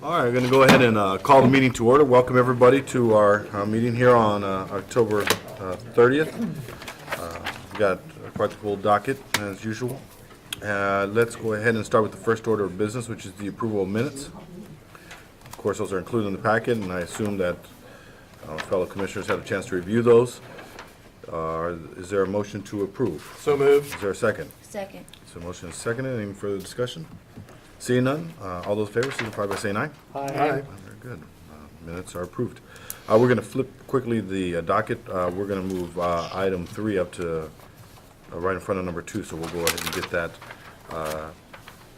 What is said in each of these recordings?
All right, we're going to go ahead and call the meeting to order. Welcome everybody to our meeting here on October 30th. We've got quite the full docket as usual. Let's go ahead and start with the first order of business, which is the approval of minutes. Of course, those are included in the packet, and I assume that fellow commissioners had a chance to review those. Is there a motion to approve? So moved. Is there a second? Second. So motion is seconded. Any further discussion? Seeing none, all those in favor signify by saying aye. Aye. Very good. Minutes are approved. We're going to flip quickly the docket. We're going to move item 3 up to right in front of number 2, so we'll go ahead and get that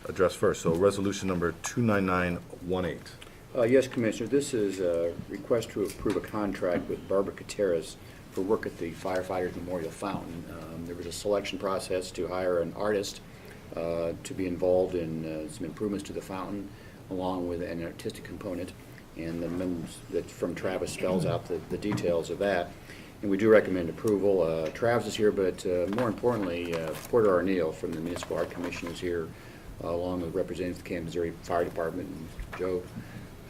addressed first. So resolution number 29918. Yes, Commissioner, this is a request to approve a contract with Barbara Gutierrez for work at the Firefighters Memorial Fountain. There was a selection process to hire an artist to be involved in some improvements to the fountain, along with an artistic component, and the members that from Travis spells out the details of that. And we do recommend approval. Travis is here, but more importantly, Porter Arneal from the Municipal Art Commission is here, along with representatives of the Kansas Missouri Fire Department and Joe,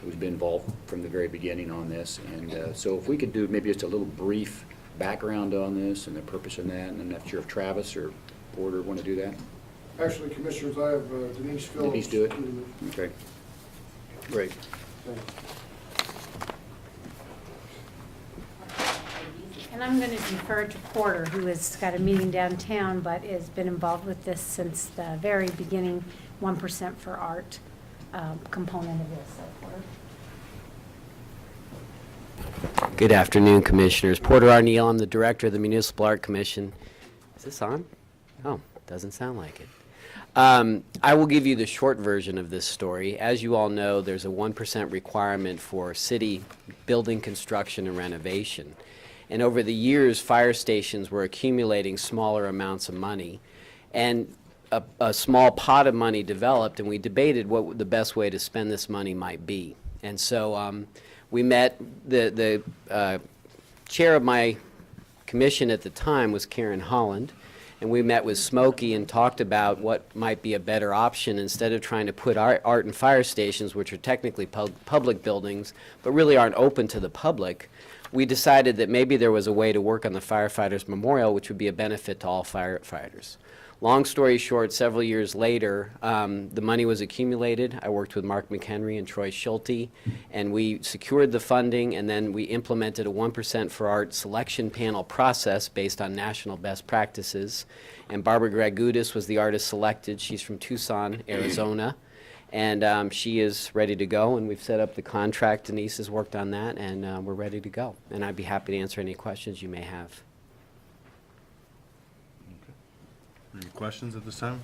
who's been involved from the very beginning on this. And so if we could do maybe just a little brief background on this and the purpose of that, and I'm not sure if Travis or Porter want to do that. Actually, Commissioners, I have Denise Phillips. Denise, do it? Okay. Great. And I'm going to defer to Porter, who has got a meeting downtown, but has been involved with this since the very beginning, 1% for art component of this. So, Porter. Good afternoon, Commissioners. Porter Arneal, I'm the Director of the Municipal Art Commission. Is this on? Oh, doesn't sound like it. I will give you the short version of this story. As you all know, there's a 1% requirement for city building construction and renovation. And over the years, fire stations were accumulating smaller amounts of money. And a small pot of money developed, and we debated what the best way to spend this money might be. And so we met, the chair of my commission at the time was Karen Holland, and we met with Smokey and talked about what might be a better option instead of trying to put art and fire stations, which are technically public buildings, but really aren't open to the public. We decided that maybe there was a way to work on the Firefighters Memorial, which would be a benefit to all firefighters. Long story short, several years later, the money was accumulated. I worked with Mark McHenry and Troy Schulte, and we secured the funding, and then we implemented a 1% for art selection panel process based on national best practices. And Barbara Gragudis was the artist selected. She's from Tucson, Arizona, and she is ready to go, and we've set up the contract. Denise has worked on that, and we're ready to go. And I'd be happy to answer any questions you may have. Any questions at this time?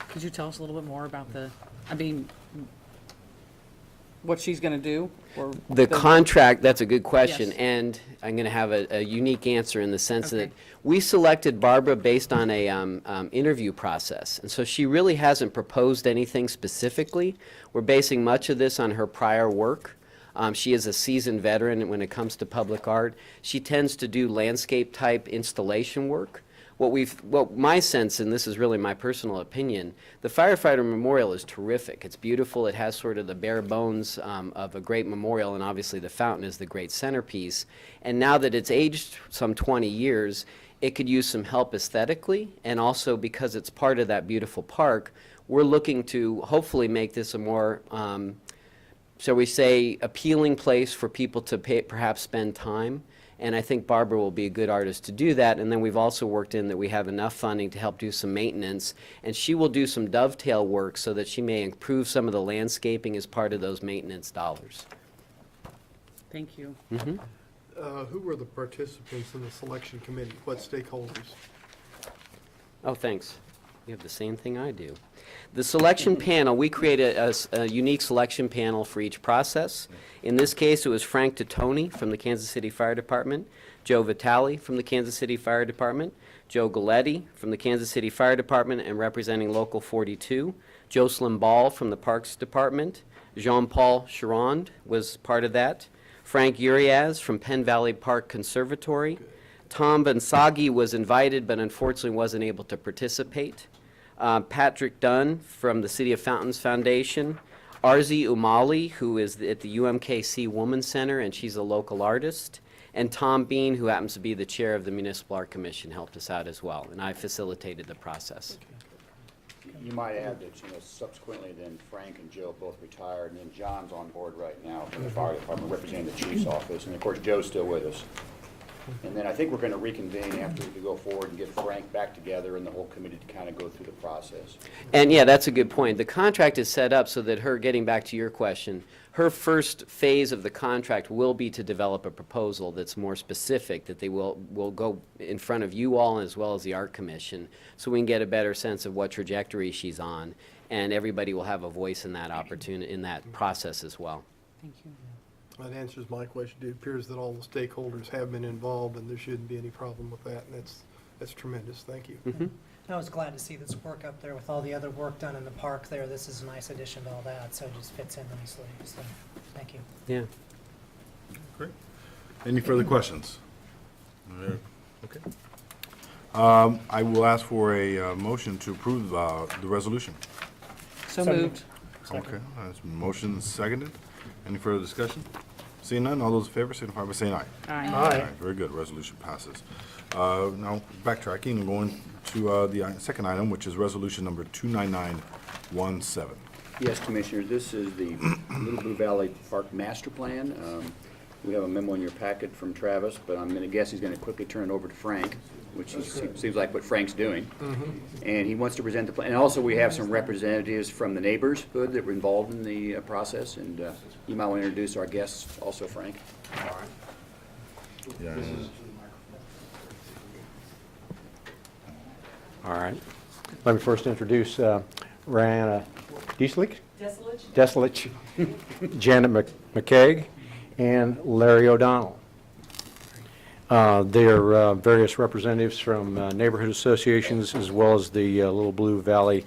Could you tell us a little bit more about what she's going to do? Or The contract, that's a good question, Yes. and I'm going to have a unique answer in the sense Okay. that we selected Barbara based on a interview process, and so she really hasn't proposed anything specifically. We're basing much of this on her prior work. She is a seasoned veteran when it comes to public art. She tends to do landscape-type installation work. What my sense, and this is really my personal opinion, the Firefighter Memorial is terrific. It's beautiful. It has sort of the bare bones of a great memorial, and obviously the fountain is the great centerpiece. And now that it's aged some 20 years, it could use some help aesthetically, and also because it's part of that beautiful park, we're looking to hopefully make this a more, shall we say, appealing place for people to perhaps spend time. And I think Barbara will be a good artist to do that. And then we've also worked in that we have enough funding to help do some maintenance. And she will do some dovetail work so that she may improve some of the landscaping as part of those maintenance dollars. Thank you. Who were the participants in the selection committee? What stakeholders? Oh, thanks. You have the same thing I do. The selection panel, we created a unique selection panel for each process. In this case, it was Frank Titoni from the Kansas City Fire Department, Joe Vitale from the Kansas City Fire Department, Joe Galletti from the Kansas City Fire Department and representing Local 42, Jocelyn Ball from the Parks Department, Jean-Paul Charond was part of that, Frank Urias from Penn Valley Park Conservatory, Tom Bensagi was invited but unfortunately wasn't able to participate, Patrick Dunn from the City of Fountains Foundation, Arzi Umali, who is at the UMKC Women's Center, and she's a local artist. And Tom Bean, who happens to be the chair of the Municipal Art Commission, helped us out as well, and I facilitated the process. You might add that, subsequently then Frank and Joe both retired, and then John's on board right now from the fire department representing the chief's office, and of course Joe's still with us. And then I think we're going to reconvene after we go forward and get Frank back together and the whole committee to kind of go through the process. And yeah, that's a good point. The contract is set up so that her, getting back to your question, her first phase of the contract will be to develop a proposal that's more specific, that they will go in front of you all as well as the Art Commission, so we can get a better sense of what trajectory she's on, and everybody will have a voice in that opportunity, in that process as well. Thank you. That answers my question. It appears that all the stakeholders have been involved, and there shouldn't be any problem with that, and that's tremendous. Thank you. I was glad to see this work up there with all the other work done in the park there. This is a nice addition to all that, so it just fits in nicely. So, thank you. Yeah. Great. Any further questions? Okay. I will ask for a motion to approve the resolution. So moved. Okay, that's motion seconded. Any further discussion? Seeing none, all those in favor signify by saying aye. Aye. Aye. Very good, resolution passes. Now, backtracking and going to the second item, which is resolution number 29917. Yes, Commissioner, this is the Little Blue Valley Park Master Plan. We have a memo in your packet from Travis, but I'm going to guess he's going to quickly turn it over to Frank, which seems like what Frank's doing. And he wants to present the plan. And also, we have some representatives from the neighborhood that were involved in the process, and you might want to introduce our guests also, Frank. Yeah. All right. Let me first introduce Rihanna Deselich, Janet McCaig, and Larry O'Donnell. They are various representatives from neighborhood associations as well as the Little Blue Valley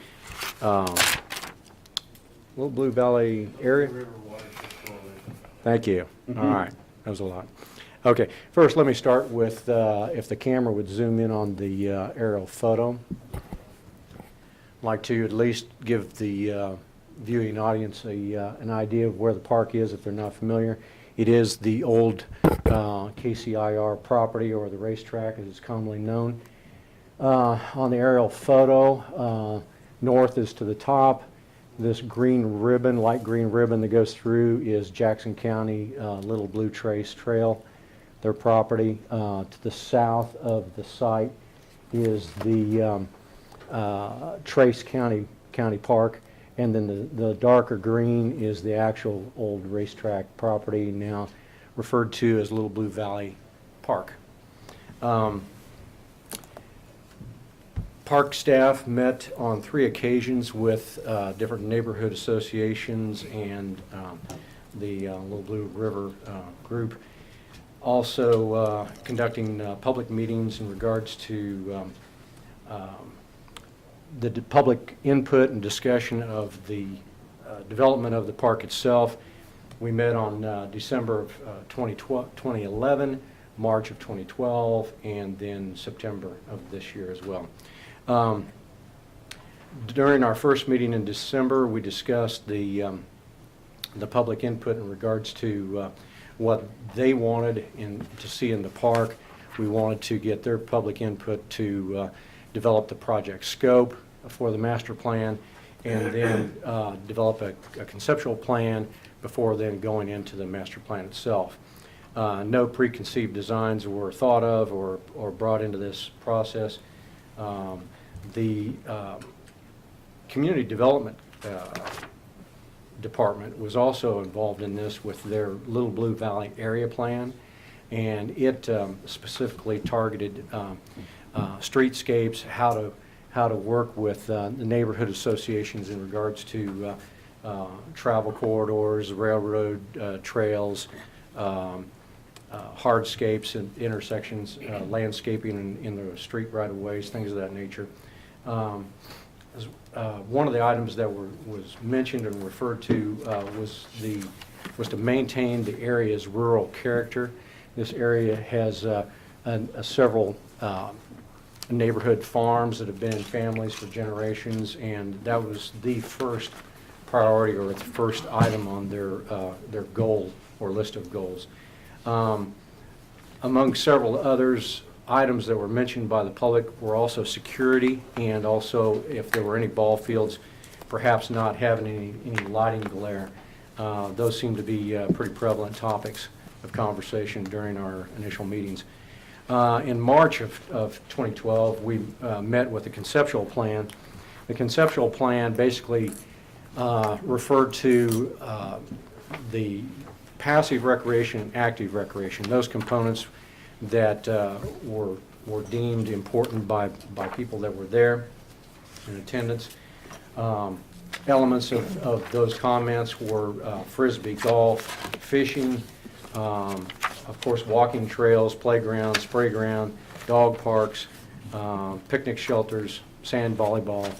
area. Thank you. All right. That was a lot. Okay. First, let me start with if the camera would zoom in on the aerial photo. I'd like to at least give the viewing audience an idea of where the park is if they're not familiar. It is the old KCIR property, or the racetrack as it's commonly known. On the aerial photo, north is to the top. This green ribbon, light green ribbon that goes through is Jackson County Little Blue Trace Trail, their property. To the south of the site is the Trace County Park, and then the darker green is the actual old racetrack property, now referred to as Little Blue Valley Park. Park staff met on 3 occasions with different neighborhood associations and the Little Blue River group. Also conducting public meetings in regards to the public input and discussion of the development of the park itself. We met on December of 2011, March of 2012, and then September of this year as well. During our first meeting in December, we discussed the public input in regards to what they wanted to see in the park. We wanted to get their public input to develop the project scope for the master plan, and then develop a conceptual plan before then going into the master plan itself. No preconceived designs were thought of or brought into this process. The community development department was also involved in this with their Little Blue Valley area plan, and it specifically targeted streetscapes, how to work with the neighborhood associations in regards to travel corridors, railroad trails, hardscapes and intersections, landscaping in the street right-of-ways, things of that nature. One of the items that was mentioned and referred to was to maintain the area's rural character. This area has several neighborhood farms that have been in families for generations, and that was the first priority or its first item on their goal or list of goals. Among several others, items that were mentioned by the public were also security, and also if there were any ball fields, perhaps not having any lighting glare. Those seem to be pretty prevalent topics of conversation during our initial meetings. In March of 2012, we met with the conceptual plan. The conceptual plan basically referred to the passive recreation and active recreation, those components that were deemed important by people that were there in attendance. Elements of those comments were frisbee golf, fishing, of course, walking trails, playgrounds, spray ground, dog parks, picnic shelters, sand volleyball,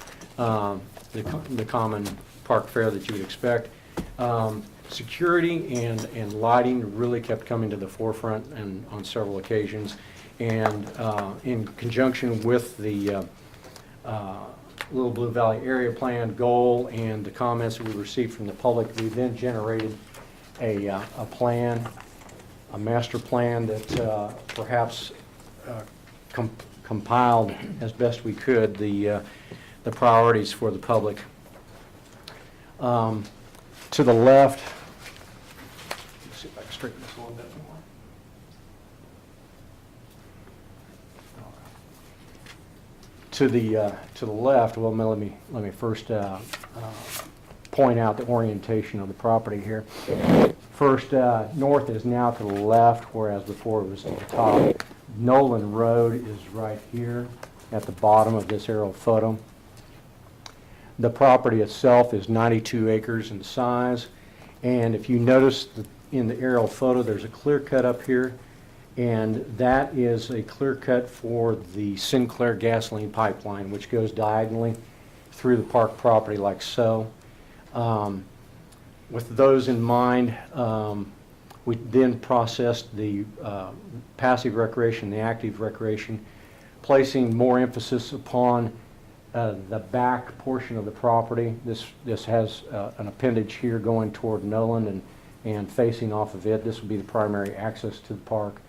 the common park fare that you would expect. Security and lighting really kept coming to the forefront and on several occasions. And in conjunction with the Little Blue Valley Area Plan goal and the comments that we received from the public, we then generated a plan, a master plan that perhaps compiled as best we could the priorities for the public. To the left, let's see if I can straighten this a little bit more. To the left, well, let me first point out the orientation of the property here. First, north is now to the left, whereas before it was to the top. Nolan Road is right here at the bottom of this aerial photo. The property itself is 92 acres in size, and if you notice in the aerial photo, there's a clear cut up here, and that is a clear cut for the Sinclair gasoline pipeline, which goes diagonally through the park property like so. With those in mind, we then processed the passive recreation, the active recreation, placing more emphasis upon the back portion of the property. This has an appendage here going toward Nolan and facing off of it. This would be the primary access to the park.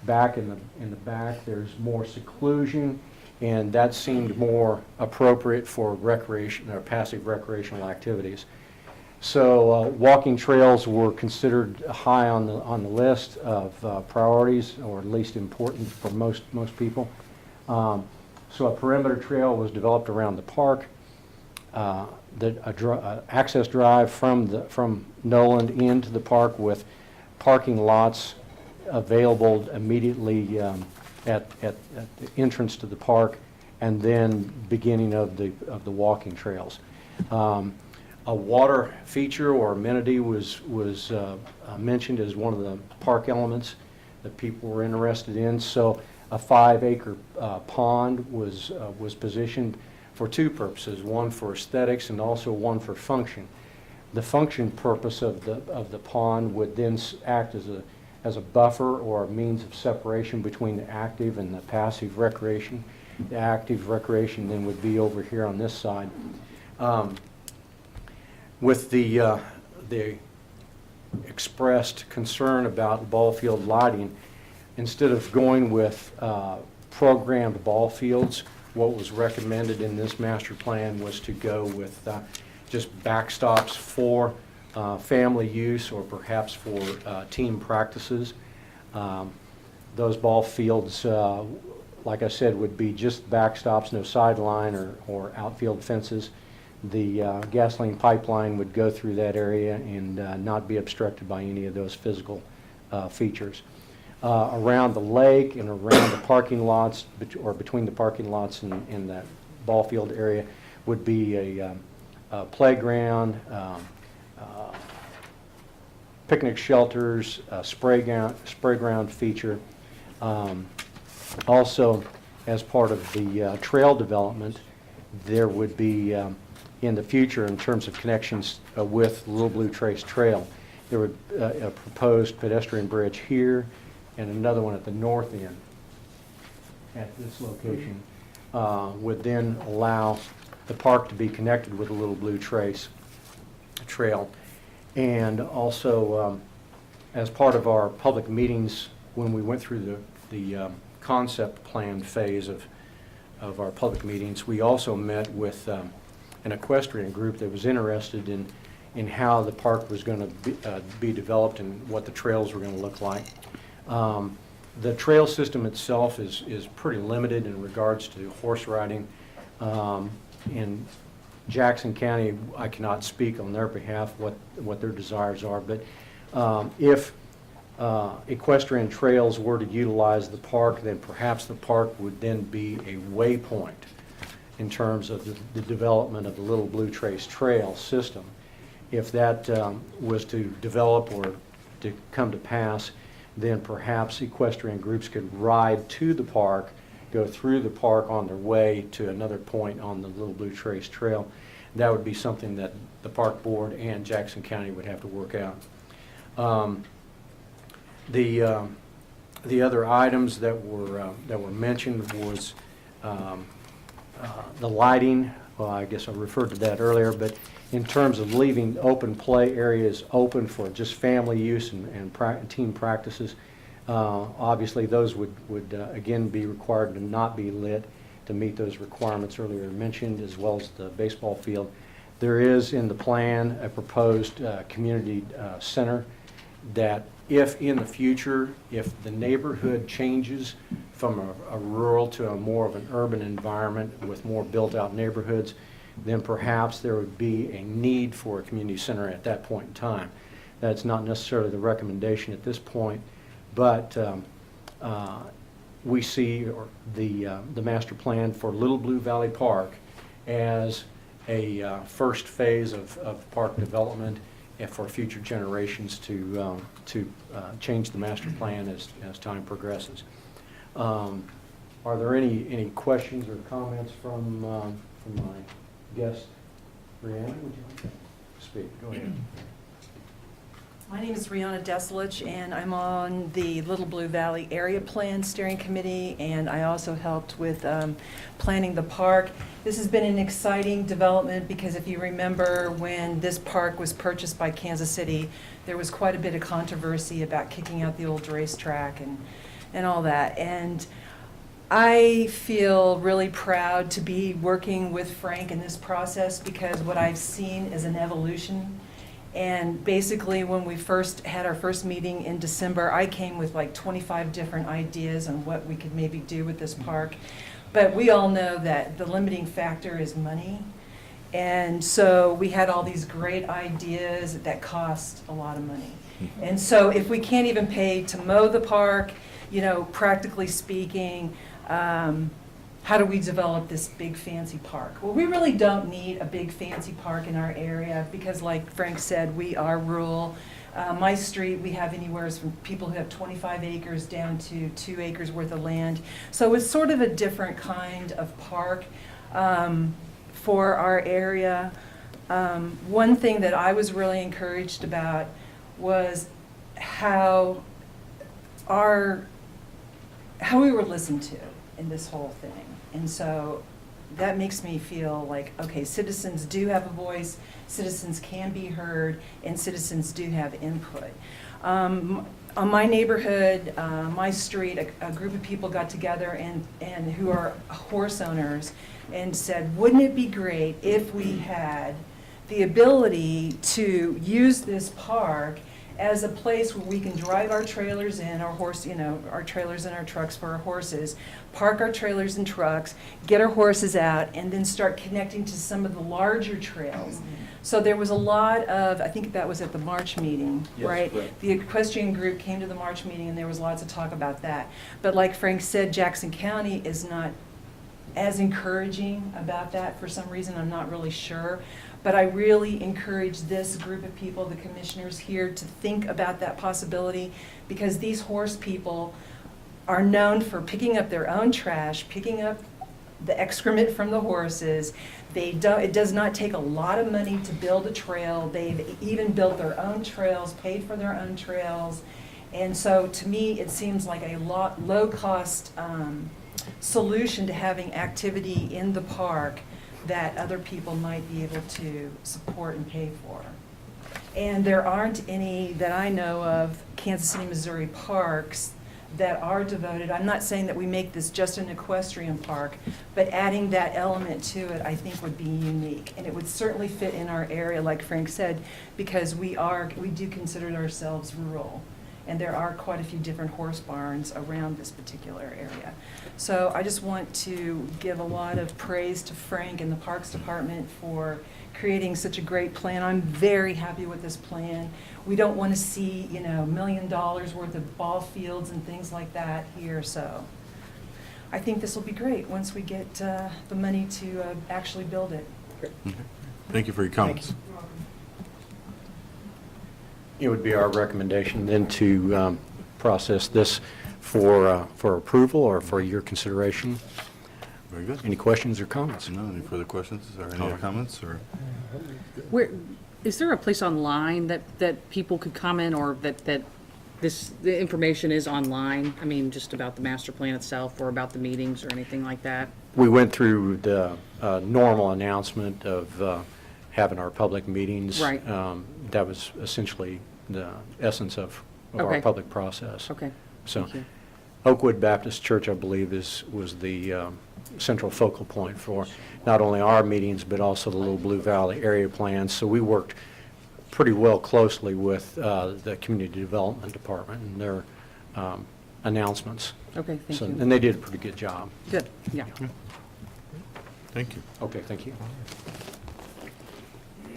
Back in the back, there's more seclusion, and that seemed more appropriate for recreation or passive recreational activities. So walking trails were considered high on the list of priorities, or at least important for most people. So a perimeter trail was developed around the park. Access drive from Nolan into the park with parking lots available immediately at the entrance to the park, and then beginning of the walking trails. A water feature or amenity was mentioned as one of the park elements that people were interested in. So a 5-acre pond was positioned for two purposes: one for aesthetics and also one for function. The function purpose of the pond would then act as a buffer or a means of separation between the active and the passive recreation. The active recreation then would be over here on this side. With the expressed concern about ball field lighting, instead of going with programmed ball fields, what was recommended in this master plan was to go with just backstops for family use or perhaps for team practices. Those ball fields, like I said, would be just backstops, no sideline or outfield fences. The gasoline pipeline would go through that area and not be obstructed by any of those physical features. Around the lake and around the parking lots, or between the parking lots and that ball field area, would be a playground, picnic shelters, spray ground feature. Also, as part of the trail development, there would be in the future, in terms of connections with Little Blue Trace Trail, there would a proposed pedestrian bridge here and another one at the north end at this location would then allow the park to be connected with a Little Blue Trail. And also, as part of our public meetings, when we went through the concept plan phase of our public meetings, we also met with an equestrian group that was interested in how the park was going to be developed and what the trails were going to look like. The trail system itself is pretty limited in regards to horse riding. In Jackson County, I cannot speak on their behalf what their desires are, but if equestrian trails were to utilize the park, then perhaps the park would then be a waypoint in terms of the development of the Little Blue Trail system. If that was to develop or to come to pass, then perhaps equestrian groups could ride to the park, go through the park on their way to another point on the Little Blue Trail. That would be something that the park board and Jackson County would have to work out. The other items that were mentioned was the lighting. Well, I guess I referred to that earlier, but in terms of leaving open play areas open for just family use and team practices, obviously those would again be required to not be lit to meet those requirements earlier mentioned, as well as the baseball field. There is in the plan a proposed community center that if in the future, if the neighborhood changes from a rural to a more of an urban environment with more built-out neighborhoods, then perhaps there would be a need for a community center at that point in time. That's not necessarily the recommendation at this point, but we see the master plan for Little Blue Valley Park as a first phase of park development and for future generations to change the master plan as time progresses. Are there any questions or comments from my guest? Brianna, would you like to speak? Go ahead. My name is Rihanna Deselich, and I'm on the Little Blue Valley Area Plan Steering Committee, and I also helped with planning the park. This has been an exciting development because if you remember when this park was purchased by Kansas City, there was quite a bit of controversy about kicking out the old racetrack and all that. And I feel really proud to be working with Frank in this process because what I've seen is an evolution. And basically, when we first had our first meeting in December, I came with like 25 different ideas on what we could maybe do with this park. But we all know that the limiting factor is money. And so we had all these great ideas that cost a lot of money. And so if we can't even pay to mow the park, you know, practically speaking, how do we develop this big fancy park? Well, we really don't need a big fancy park in our area because like Frank said, we are rural. My street, we have anywhere from people who have 25 acres down to 2 acres worth of land. So it's sort of a different kind of park for our area. One thing that I was really encouraged about was how we were listened to in this whole thing. And so that makes me feel like, okay, citizens do have a voice, citizens can be heard, and citizens do have input. On my neighborhood, my street, a group of people got together and who are horse owners and said, wouldn't it be great if we had the ability to use this park as a place where we can drive our trailers in, our trailers and our trucks for our horses, park our trailers and trucks, get our horses out, and then start connecting to some of the larger trails. So there was a lot of, I think that was at the March meeting, Yes, right? right. The equestrian group came to the March meeting and there was lots of talk about that. But like Frank said, Jackson County is not as encouraging about that for some reason, I'm not really sure. But I really encourage this group of people, the commissioners here, to think about that possibility because these horse people are known for picking up their own trash, picking up the excrement from the horses. It does not take a lot of money to build a trail. They've even built their own trails, paid for their own trails. And so to me, it seems like a low-cost solution to having activity in the park that other people might be able to support and pay for. And there aren't any that I know of Kansas City, Missouri parks that are devoted. I'm not saying that we make this just an equestrian park, but adding that element to it, I think would be unique. And it would certainly fit in our area, like Frank said, because we do consider ourselves rural. And there are quite a few different horse barns around this particular area. So I just want to give a lot of praise to Frank and the Parks Department for creating such a great plan. I'm very happy with this plan. We don't want to see, $1 million worth of ball fields and things like that here, so I think this will be great once we get the money to actually build it. Thank you for your comments. It would be our recommendation then to process this for approval or for your consideration. Very good. Any questions or comments? No, any further questions or any All other right. comments, or? Where, is there a place online that people could comment, or that the information is online? I mean, just about the master plan itself, or about the meetings, or anything like that? We went through the normal announcement of having our public meetings. Right. That was essentially the essence of our Okay. public process. Okay, So thank you. Oakwood Baptist Church, I believe, was the central focal point for not only our meetings, but also the Little Blue Valley area plans. So we worked pretty well closely with the Community Development Department and their announcements. Okay, thank So, you. and they did a pretty good job. Good, yeah. Thank you. Okay, thank you.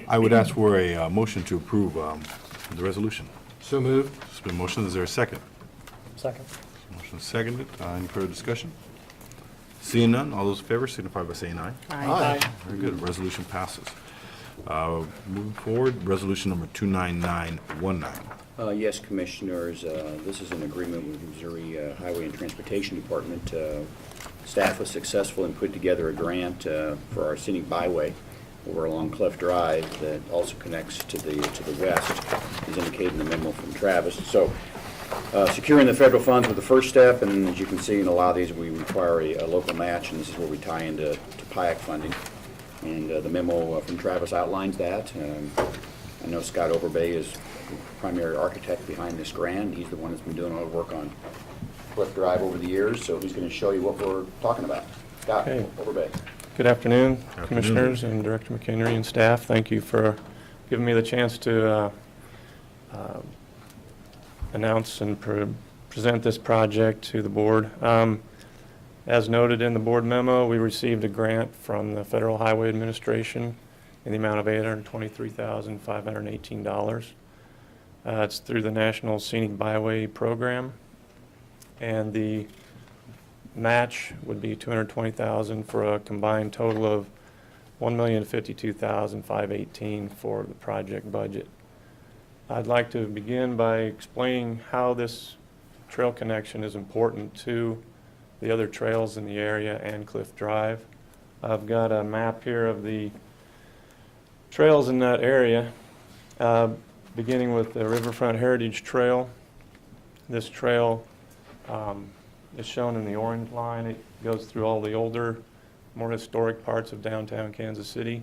I would ask for a motion to approve the resolution. So moved. It's been motioned. Is there a second? Second. Motion is seconded. Any further discussion? Seeing none, all those in favor signify by saying aye. Aye. Very good. Resolution passes. Moving forward, resolution number 29919. Yes, Commissioners, this is an agreement with Missouri Highway and Transportation Department. Staff was successful in putting together a grant for our scenic byway over along Cliff Drive that also connects to the west, as indicated in the memo from Travis. So securing the federal funds was the first step, and as you can see in a lot of these, we require a local match, and this is where we tie into PIAC funding. And the memo from Travis outlines that. I know Scott Overbay is the primary architect behind this grant. He's the one that's been doing all the work on Cliff Drive over the years, so he's going to show you what we're talking about. Scott Okay. Overbay. Good afternoon, Afternoon. Commissioners and Director McHenry and staff. Thank you for giving me the chance to announce and present this project to the board. As noted in the board memo, we received a grant from the Federal Highway Administration in the amount of $823,518. It's through the National Scenic Byway Program, and the match would be $220,000 for a combined total of $1,052,518 for the project budget. I'd like to begin by explaining how this trail connection is important to the other trails in the area and Cliff Drive. I've got a map here of the trails in that area, beginning with the Riverfront Heritage Trail. This trail is shown in the orange line. It goes through all the older, more historic parts of downtown Kansas City,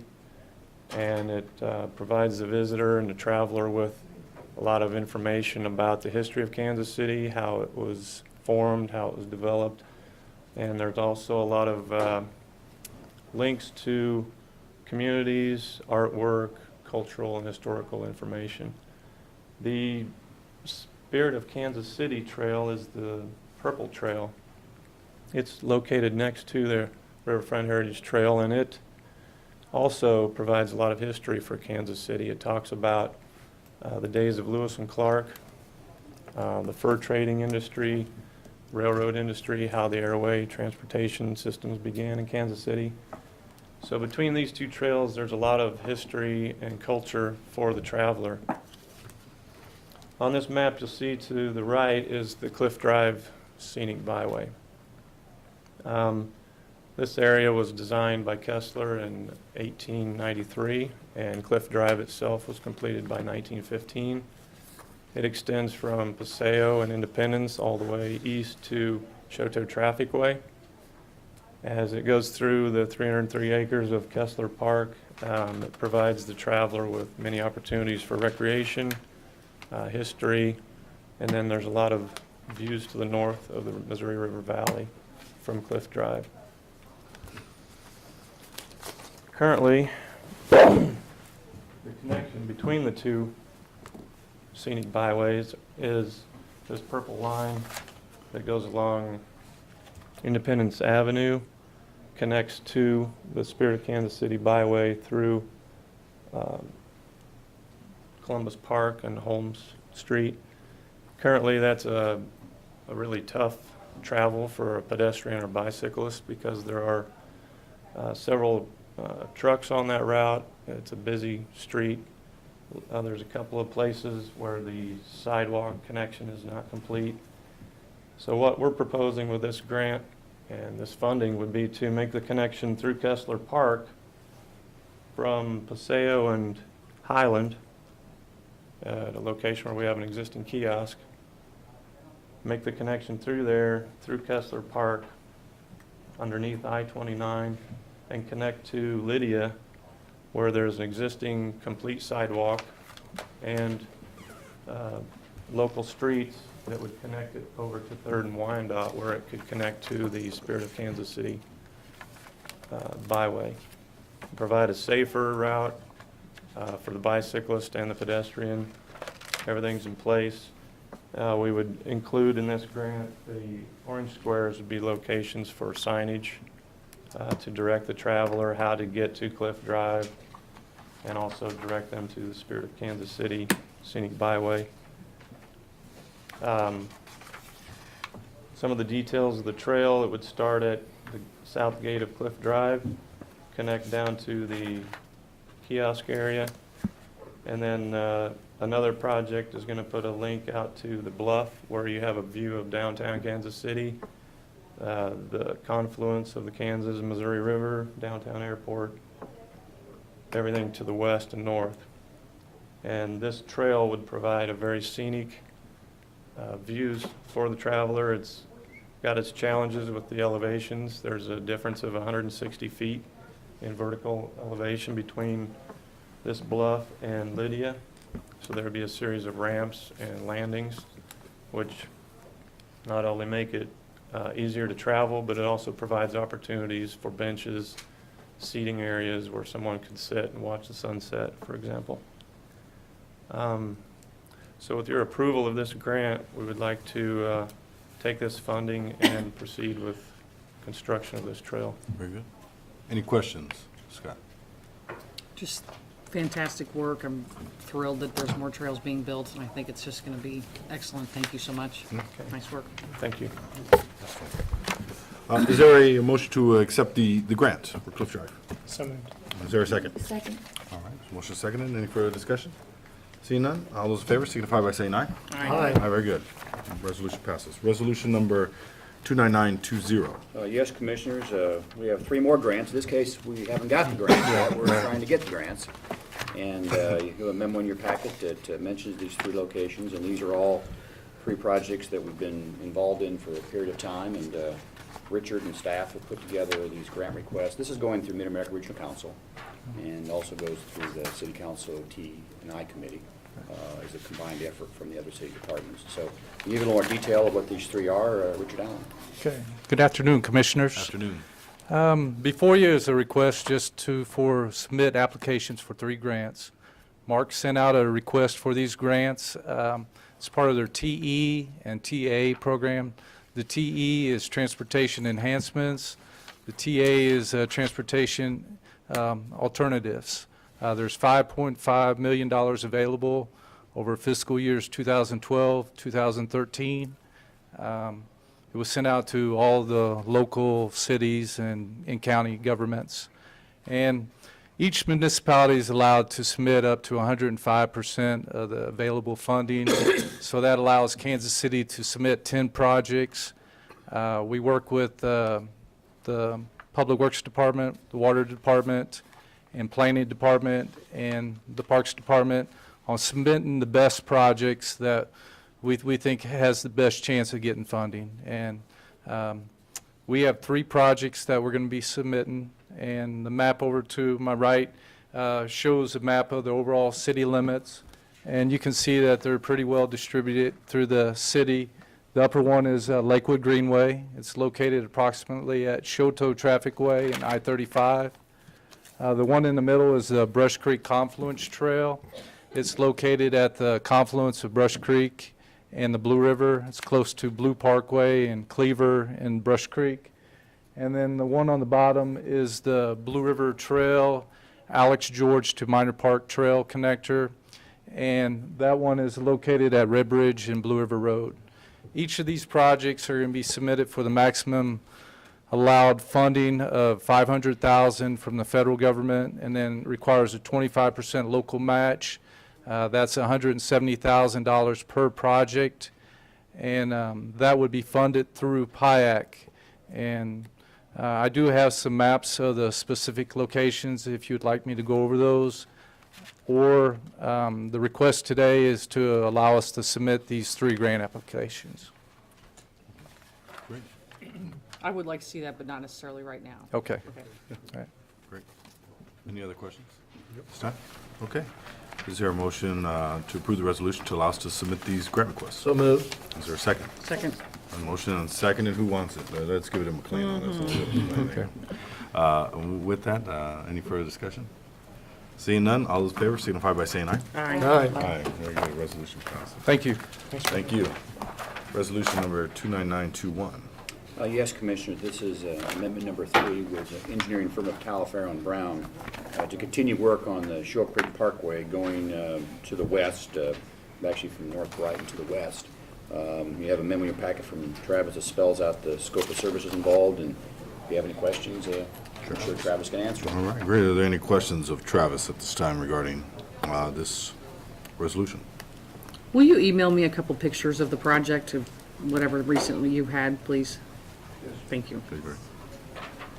and it provides the visitor and the traveler with a lot of information about the history of Kansas City, how it was formed, how it was developed, and there's also a lot of links to communities, artwork, cultural and historical information. The Spirit of Kansas City Trail is the Purple Trail. It's located next to the Riverfront Heritage Trail, and it also provides a lot of history for Kansas City. It talks about the days of Lewis and Clark, the fur trading industry, railroad industry, how the airway transportation systems began in Kansas City. So between these two trails, there's a lot of history and culture for the traveler. On this map, you'll see to the right is the Cliff Drive Scenic Byway. This area was designed by Kessler in 1893, and Cliff Drive itself was completed by 1915. It extends from Paseo and Independence all the way east to Choteau Traffic Way. as it goes through the 303 acres of Kessler Park. It provides the traveler with many opportunities for recreation, history, and then there's a lot of views to the north of the Missouri River Valley from Cliff Drive. Currently, the connection between the two scenic byways is this purple line that goes along Independence Avenue, connects to the Spirit of Kansas City byway through Columbus Park and Holmes Street. Currently, that's a really tough travel for a pedestrian or bicyclist because there are several trucks on that route. It's a busy street. There's a couple of places where the sidewalk connection is not complete. So what we're proposing with this grant and this funding would be to make the connection through Kessler Park from Paseo and Highland at a location where we have an existing kiosk. Make the connection through there, through Kessler Park, underneath I-29, and connect to Lydia, where there's an existing complete sidewalk and local streets that would connect it over to 3rd and Wyandotte, where it could connect to the Spirit of Kansas City byway. Provide a safer route for the bicyclist and the pedestrian. Everything's in place. We would include in this grant, the orange squares would be locations for signage to direct the traveler how to get to Cliff Drive, and also direct them to the Spirit of Kansas City Scenic Byway. Some of the details of the trail, it would start at the south gate of Cliff Drive, connect down to the kiosk area, and then another project is going to put a link out to the bluff where you have a view of downtown Kansas City, the confluence of the Kansas and Missouri River, downtown airport, everything to the west and north. And this trail would provide a very scenic views for the traveler. It's got its challenges with the elevations. There's a difference of 160 feet in vertical elevation between this bluff and Lydia. So there would be a series of ramps and landings, which not only make it easier to travel, but it also provides opportunities for benches, seating areas where someone could sit and watch the sunset, for example. So with your approval of this grant, we would like to take this funding and proceed with construction of this trail. Very good. Any questions, Scott? Just fantastic work. I'm thrilled that there's more trails being built, and I think it's just going to be excellent. Thank you so much. Okay. Nice work. Thank you. Is there a motion to accept the grant for Cliff Drive? So moved. Is there a second? Second. All right, motion seconded. Any further discussion? Seeing none, all those in favor signify by saying aye. Aye. Aye, very good. Resolution passes. Resolution number 29920. Yes, Commissioners, we have 3 more grants. In this case, we haven't got the grants yet. We're trying to get the grants. And you have a memo in your packet that mentions these 3 locations, and these are all 3 projects that we've been involved in for a period of time, and Richard and staff have put together these grant requests. This is going through Mid-America Regional Council, and also goes through the City Council T&I Committee as a combined effort from the other city departments. So can you give a little more detail of what these 3 are, Richard Allen? Okay. Good afternoon, Commissioners. Afternoon. Before you is a request just for submit applications for 3 grants. Mark sent out a request for these grants. It's part of their TE and TA program. The TE is Transportation Enhancements. The TA is Transportation Alternatives. There's $5.5 million available over fiscal years 2012, 2013. It was sent out to all the local cities and county governments. And each municipality is allowed to submit up to 105% of the available funding. So that allows Kansas City to submit 10 projects. We work with the Public Works Department, the Water Department, and Planning Department, and the Parks Department on submitting the best projects that we think has the best chance of getting funding. And We have 3 projects that we're going to be submitting, and the map over to my right shows a map of the overall city limits, and you can see that they're pretty well distributed through the city. The upper one is Lakewood Greenway. It's located approximately at Shoto Traffic Way and I-35. The one in the middle is the Brush Creek Confluence Trail. It's located at the confluence of Brush Creek and the Blue River. It's close to Blue Parkway and Cleaver and Brush Creek. And then the one on the bottom is the Blue River Trail, Alex George to Minor Park Trail connector. And that one is located at Red Bridge and Blue River Road. Each of these projects are going to be submitted for the maximum allowed funding of $500,000 from the federal government, and then requires a 25% local match. That's $170,000 per project, and that would be funded through PIAC. And I do have some maps of the specific locations if you'd like me to go over those. Or the request today is to allow us to submit these 3 grant applications. I would like to see that, but not necessarily right now. Okay. Okay. All right. Great. Any other questions? This time? Okay. Is there a motion to approve the resolution to allow us to submit these grant requests? So moved. Is there a second? Second. A motion and second, and who wants it? Let's give it to McLean on this one. Okay. With that, any further discussion? Seeing none, all those in favor signify by saying aye. Aye. Aye. Aye. Very good. Resolution passes. Thank you. Thank you. Resolution number 29921. Yes, Commissioner, this is amendment number 3 with the engineering firm of Califarro and Brown to continue work on the Shoal Creek Parkway going to the west, actually from North Brighton to the west. You have a memo in your packet from Travis that spells out the scope of services involved, and if you have any questions, I'm sure Travis can answer them. All right, great. Are there any questions of Travis at this time regarding this resolution? Will you email me a couple pictures of the project, of whatever recently you had, please? Thank you. Okay, great.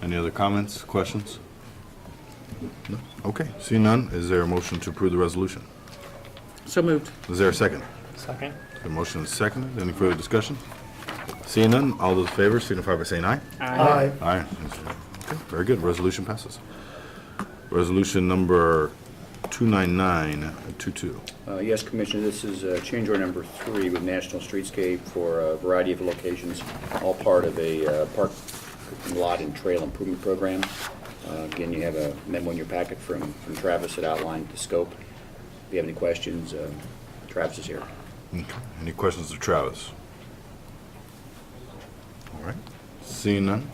Any other comments, questions? No? Okay, seeing none, is there a motion to approve the resolution? So moved. Is there a second? Second. The motion is seconded. Any further discussion? Seeing none, all those in favor signify by saying aye. Aye. Aye. Okay, very good. Resolution passes. Resolution number 29922. Yes, Commissioner, this is change order number 3 with National Streetscape for a variety of locations, all part of a park lot and trail improvement program. Again, you have a memo in your packet from Travis that outlined the scope. If you have any questions, Travis is here. Okay. Any questions of Travis? All right. Seeing none,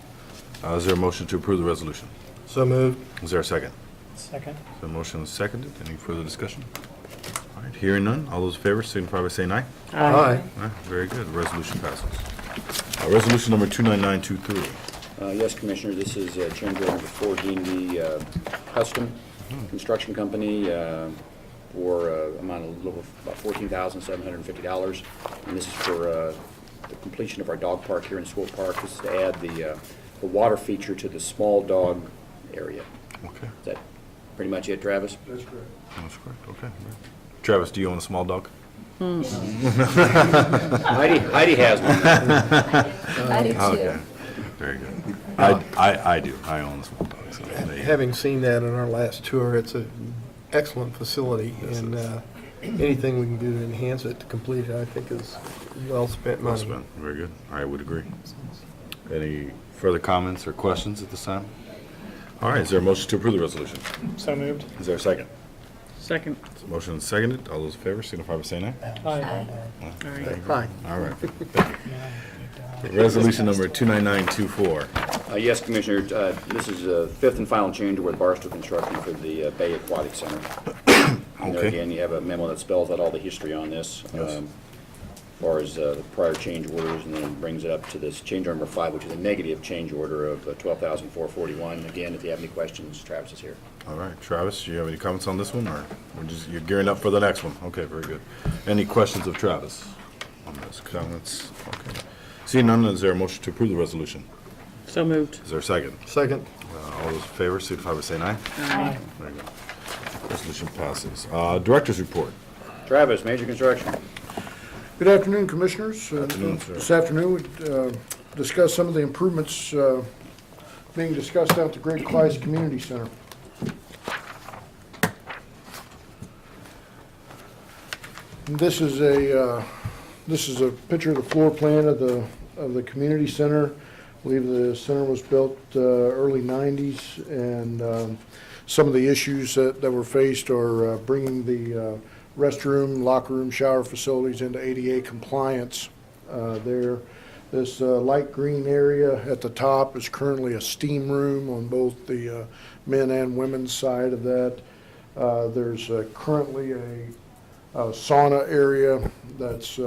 is there a motion to approve the resolution? So moved. Is there a second? Second. The motion is seconded. Any further discussion? All right, hearing none. All those in favor signify by saying aye. Aye. Aye, very good. Resolution passes. Resolution number 29923. Yes, Commissioner, this is change order number 4, D&D Custom Construction Company for amount of a little about $14,750. And this is for the completion of our dog park here in Swope Park. This is to add the water feature to the small dog area. Okay, Is that pretty much it, Travis? that's correct. Okay. Travis, do you own a small dog? Heidi has one. I do too. Okay, very good. I do. I own a small dog. So there you go. Having seen that on our last tour, it's an excellent facility, Yes, and it is. anything we can do to enhance it, to complete it, I think is well-spent Well money. spent. Very good. I would agree. Any further comments or questions at this time? All right, is there a motion to approve the resolution? So moved. Is there a second? Second. Motion is seconded. All those in favor signify by saying aye. Aye. Aye. All right. Resolution number 29924. Yes, Commissioner, this is the 5th and final change with Barstow Construction for the Bay Aquatic Center. And there Okay. again, you have a memo that spells out all the history on this. Yes. As far as the prior change orders, and then it brings it up to this change order number 5, which is a negative change order of $12,441. Again, if you have any questions, Travis is here. All right, Travis, do you have any comments on this one, or you're gearing up for the next one? Okay, very good. Any questions of Travis on this? Comments? Okay. Seeing none, is there a motion to approve the resolution? So moved. Is there a second? Second. All those in favor signify by saying aye. Aye. Very good. Resolution passes. Director's report. Travis, Major Construction. Good afternoon, Commissioners. Afternoon, sir. This afternoon, we discuss some of the improvements being discussed out at the Great Clyde Community Center. And this is a picture of the floor plan of the community center. I believe the center was built early 90s, and some of the issues that were faced are bringing the restroom, locker room, shower facilities into ADA compliance there. This light green area at the top is currently a steam room on both the men and women's side of that. There's currently a sauna area that's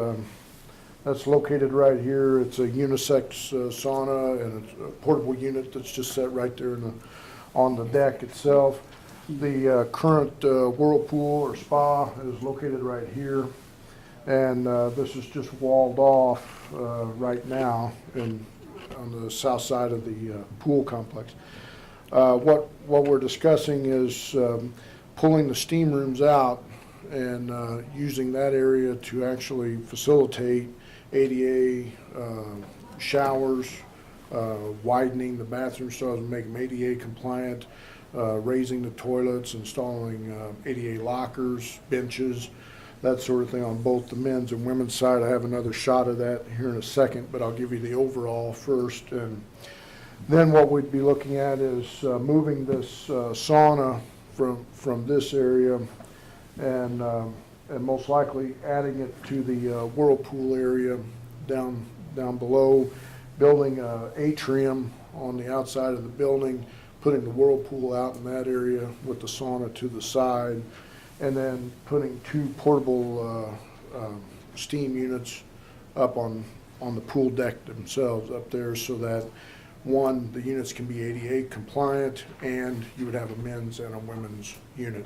located right here. It's a unisex sauna, and it's a portable unit that's just set right there on the deck itself. The current whirlpool or spa is located right here, and this is just walled off right now on the south side of the pool complex. What we're discussing is pulling the steam rooms out and using that area to actually facilitate ADA showers, widening the bathroom stalls and make them ADA compliant, raising the toilets, installing ADA lockers, benches, that sort of thing on both the men's and women's side. I have another shot of that here in a second, but I'll give you the overall first. And then what we'd be looking at is moving this sauna from this area and most likely adding it to the whirlpool area down below, building an atrium on the outside of the building, putting the whirlpool out in that area with the sauna to the side, and then putting 2 portable steam units up on the pool deck themselves up there, so that one, the units can be ADA compliant, and you would have a men's and a women's unit.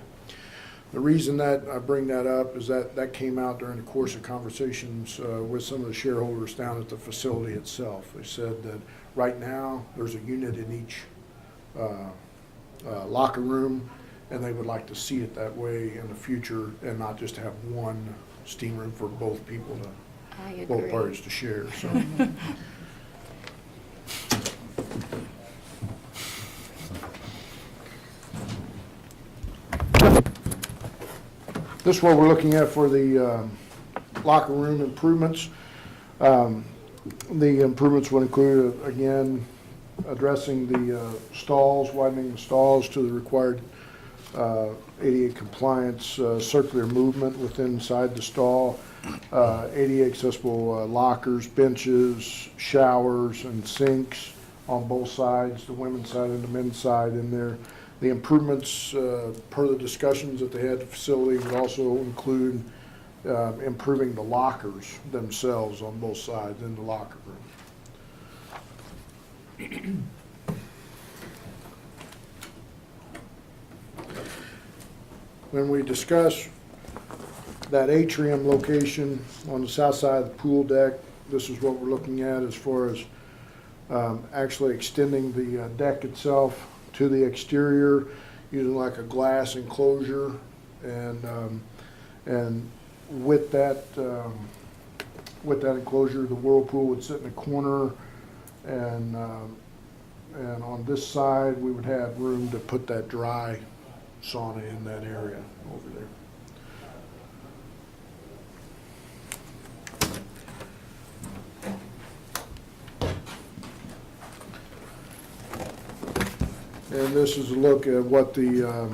The reason that I bring that up is that came out during the course of conversations with some of the shareholders down at the facility itself. They said that right now there's a unit in each locker room, and they would like to see it that way in the future and not just have one steam room for both people both parties to share. So. This is what we're looking at for the locker room improvements. The improvements would include, again, addressing the stalls, widening the stalls to the required ADA compliance, circular movement within inside the stall, ADA accessible lockers, benches, showers, and sinks on both sides, the women's side and the men's side in there. The improvements, per the discussions that they had at the facility, would also include improving the lockers themselves on both sides in the locker room. When we discuss that atrium location on the south side of the pool deck, this is what we're looking at as far as actually extending the deck itself to the exterior using like a glass enclosure, and with that enclosure, the whirlpool would sit in the corner, and on this side we would have room to put that dry sauna in that area over there. And this is a look at what the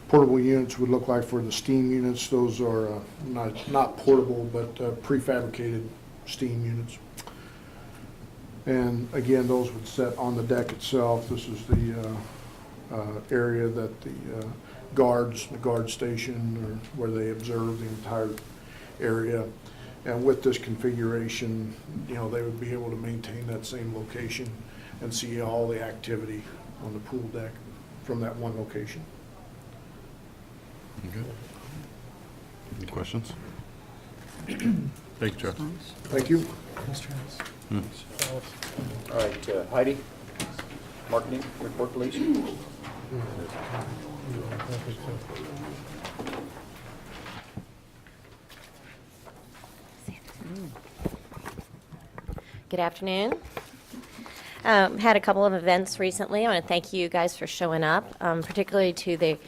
portable units would look like for the steam units. Those are not portable, but prefabricated steam units. And again, those would set on the deck itself. This is the area that the guard station, or where they observe the entire area. And with this configuration, they would be able to maintain that same location and see all the activity on the pool deck from that one location. Okay. Any questions? Thank you, Jeff. Thank you. All right, Heidi, marketing report, please. Good afternoon. Had a couple of events recently. I want to thank you guys for showing up, particularly to the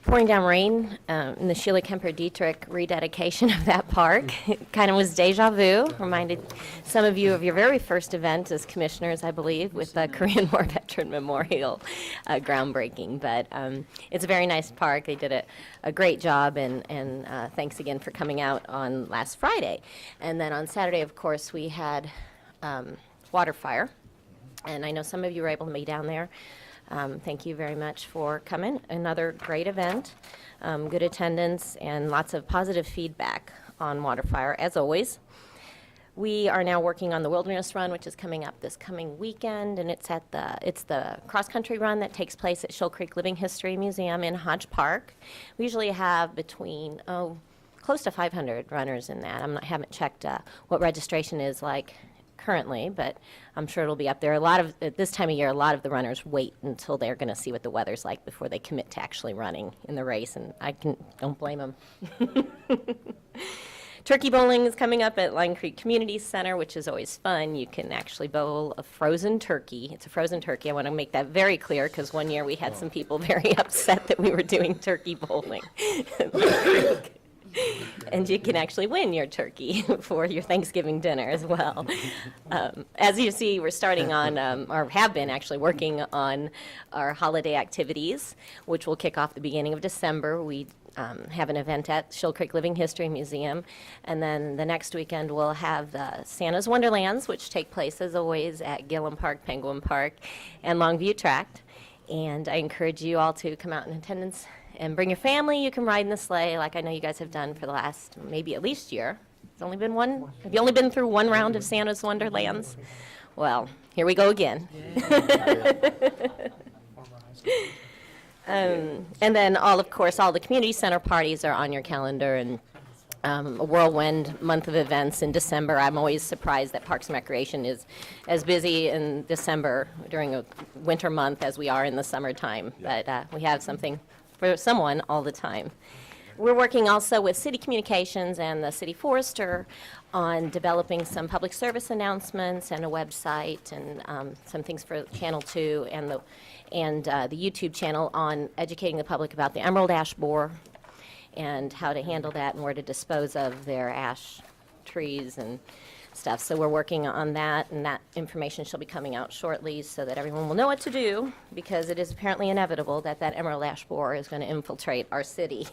pouring down rain in the Sheila Kemper Dietrich rededication of that park. It kind of was deja vu. Reminded some of you of your very first event as commissioners, I believe, with the Korean War Veteran Memorial groundbreaking. But it's a very nice park. They did a great job, and thanks again for coming out on last Friday. And then on Saturday, of course, we had water fire. And I know some of you were able to be down there. Thank you very much for coming. Another great event, good attendance, and lots of positive feedback on Waterfire, as always. We are now working on the Wilderness Run, which is coming up this coming weekend, and it's the cross-country run that takes place at Shoal Creek Living History Museum in Hodge Park. We usually have between, close to 500 runners in that. Haven't checked what registration is like currently, but I'm sure it'll be up there. At this time of year, a lot of the runners wait until they're going to see what the weather's like before they commit to actually running in the race, and don't blame them. Turkey bowling is coming up at Line Creek Community Center, which is always fun. You can actually bowl a frozen turkey. It's a frozen turkey. I want to make that very clear because one year we had some people very upset that we were doing turkey bowling. And you can actually win your turkey for your Thanksgiving dinner as well. As you see, we're starting on, or have been actually working on our holiday activities, which will kick off the beginning of December. We have an event at Shoal Creek Living History Museum. And then the next weekend, we'll have the Santa's Wonderlands, which take place, as always, at Gillum Park, Penguin Park, and Longview Tract. And I encourage you all to come out in attendance and bring your family. You can ride in the sleigh like I know you guys have done for the last maybe at least year. It's only been one. Have you only been through one round of Santa's Wonderlands? Well, here we go again. And then of course, all the community center parties are on your calendar, and a whirlwind month of events in December. I'm always surprised that Parks and Recreation is as busy in December during a winter month as we are in the summertime. But we have something for someone all the time. We're working also with City Communications and the City Forester on developing some public service announcements and a website and some things for Channel 2 and the YouTube channel on educating the public about the emerald ash borer and how to handle that and where to dispose of their ash trees and stuff. So we're working on that, and that information shall be coming out shortly so that everyone will know what to do, because it is apparently inevitable that emerald ash borer is going to infiltrate our city.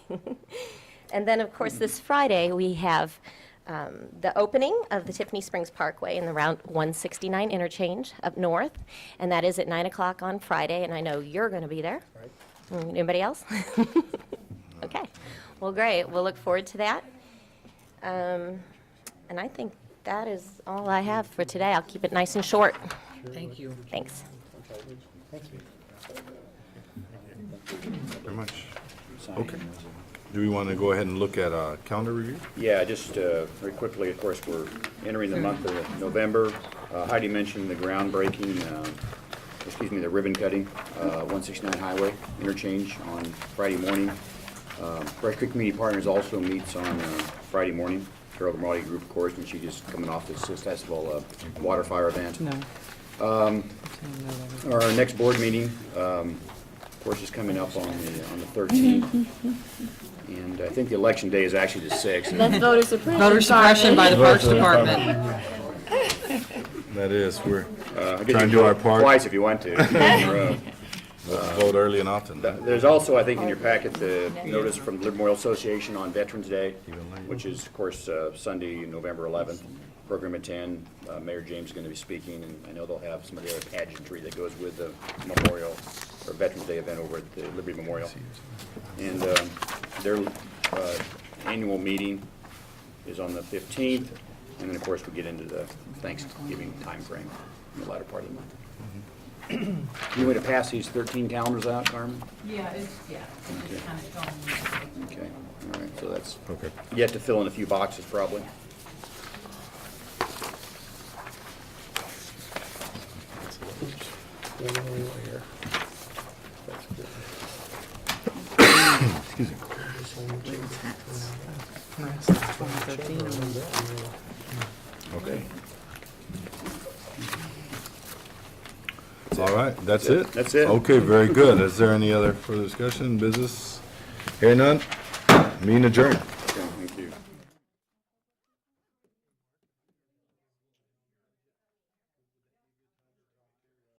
And then, of course, this Friday we have the opening of the Tiffany Springs Parkway in the Route 169 interchange up north, and that is at 9 o'clock on Friday, and I know you're going to be there. Right. Anybody else? Okay. Well, great. We'll look forward to that. And I think that is all I have for today. I'll keep it nice and short. Thank you. Thanks. Very much. Okay. Do we want to go ahead and look at calendar review? Yeah, just very quickly, of course, we're entering the month of November. Heidi mentioned the groundbreaking, the ribbon cutting, 169 Highway interchange on Friday morning. Bright Creek Community Partners also meets on Friday morning. Carol Gamrati Group, of course, and she's just coming off the successful water fire event. No. Our next board meeting, of course, is coming up on the 13th. And I think the election day is actually the 6th. That's voter suppression. Voter suppression by the Parks Department. That is, we're I guess trying you to can do our vote part. twice if you want to. in a row. Vote early and often. There's also, I think, in your packet, the notice from the Memorial Association on Veterans Day, which is, of course, Sunday, November 11th, program at 10. Mayor James is going to be speaking, and I know they'll have some of the other pageantry that goes with the Memorial or Veterans Day event over at the Liberty Memorial. And their annual meeting is on the 15th, and then, of course, we get into the Thanksgiving timeframe in the latter part of the month. You want to pass these 13 calendars out, Carmen? Yeah, it's just kind of Okay, all right, so that's Okay. yet to fill in a few boxes, probably. Okay. All right, that's it? That's it. Okay, very good. Is there any other further discussion, business? Hearing none, meeting adjourned. Thank you.